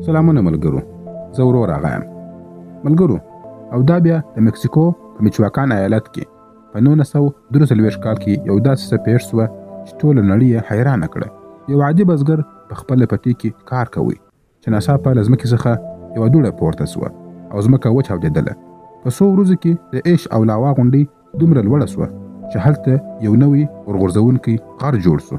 سلامونه ملګرو، زه ورور آغا یم. ملګرو، او دا بیا د مکسیکو په میچواکان ایالت کې په 1943 کال کې یو داسې څه پیښ سوه چې ټوله نړۍ یې حیرانه کړه. یو عادي بزګر په خپله پټي کې کار کوي چې ناڅاپه له ځمکې څخه یوه دوړه پورته سوه او ځمکه وچاودېدله. په څو ورځو کې د عیش او لاوا غونډۍ دومره لوړه سوه چې هلته یو نوی اورغورځونکی غر جوړ سو.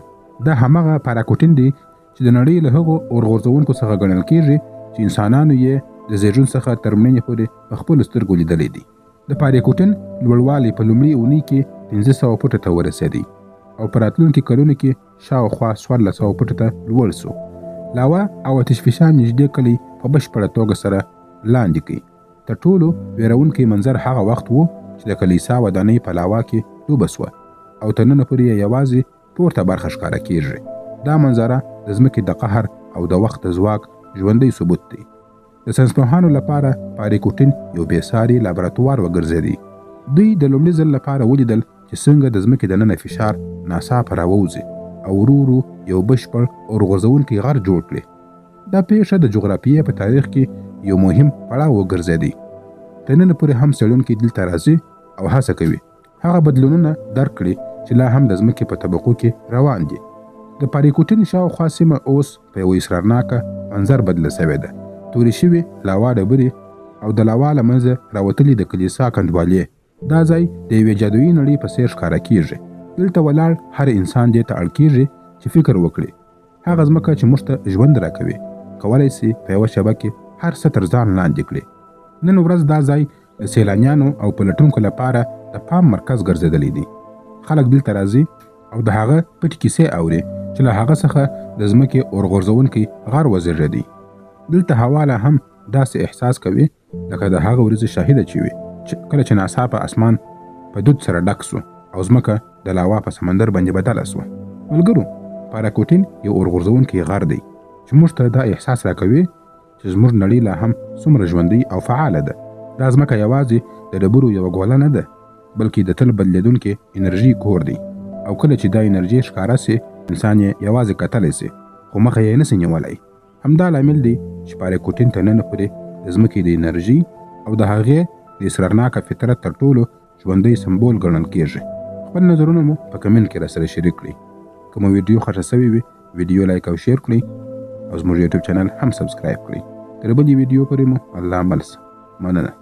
دا هماغه پاراکوټین دی چې د نړۍ له هغو اورغورځونکو څخه ګڼل کېږي چې انسانانو یې د زیږون څخه تر مړینې پورې په خپلو سترګو لیدلی دی. د پاراکوټین لوړوالی په لومړي اونۍ کې 1500 فوټه ته ورسېدی او په راتلونکي کلونو کې شاوخوا 1400 فوټه ته لوړ سو. لاوا او آتش فشان نږدې کلی په بشپړه توګه سره لاندې کړي. تر ټولو ویرونکی منظر هغه وخت و چې د کلیسا ودانۍ په لاوا کې ډوبه سوه او تر ننه پورې یې یوازې پورته برخه ښکاره کېږي. دا منظره د ځمکې د قهر او د وخت د ځواک ژوندی ثبوت دی. د ساینسپوهانو لپاره پاراکوټین یو بېساري لابراتوار وګرځېدی. دوی د لومړي ځل لپاره ولیدل چې څنګه د ځمکې دننه فشار ناڅاپه راووځي او ورو ورو یو بشپړ اورغورځونکی غر جوړ کړي. دا پیښه د جغرافیې په تاریخ کې یو مهم پړاو وګرځېدی. تر ننه پورې هم څېړونکي دلته راځي او هڅه کوي هغه بدلونونه درک کړي چې لا هم د ځمکې په طبقو کې روان دي. د پاراکوټین شاوخوا سیمه اوس په یو اسرارناکه منظر بدله سوې ده. تورې شوې لاوا ډبرې او د لاوا له منځه راوتلي د کلیسا کنډوالې. دا ځای د یوې جادویي نړۍ په څېر ښکاره کېږي. دلته ولاړ هر انسان دې ته اړ کېږي چې فکر وکړي. هغه ځمکه چې موږ ته ژوند راکوي کولی سي په یوه شېبه کې هر څه تر ځان لاندې کړي. نن ورځ دا ځای د سیلانیانو او پلټونکو لپاره د پام مرکز ګرځېدلی دی. خلک دلته راځي او د هغه پټې کیسې اوري چې له هغه څخه د ځمکې اورغورځونکی غر وزېږېدی. دلته هوا لا هم داسې احساس کوي لکه د هغه ورځې شاهده چې وي کله چې ناڅاپه اسمان په دود سره ډک سو او ځمکه د لاوا په سمندر باندې بدله سوه. ملګرو، پاراکوټین یو اورغورځونکی غر دی چې موږ ته دا احساس راکوي چې زموږ نړۍ لا هم څومره ژوندۍ او فعاله ده. دا ځمکه یوازې د ډبرو یوه ګوله نه ده بلکې د تل بدلیدونکې انرژي کور دی او کله چې دا انرژي ښکاره سي انسان یې یوازې کتلی سي خو مخه یې نسي نیولی. همدا لامل دی چې پاراکوټین تر ننه پورې د ځمکې د انرژي او د هغې د اسرارناکه فطرت تر ټولو ژوندی سمبول ګڼل کېږي. خپل نظرونه مو په کمنټ کې راسره شریک کړئ. که مو ویډیو خوښه سوې وي ویډیو لایک او شیر کړئ او زموږ یوټیوب چینل هم سبسکرایب کړئ. تر بلې ویډیو پورې مو الله مل شه. مننه.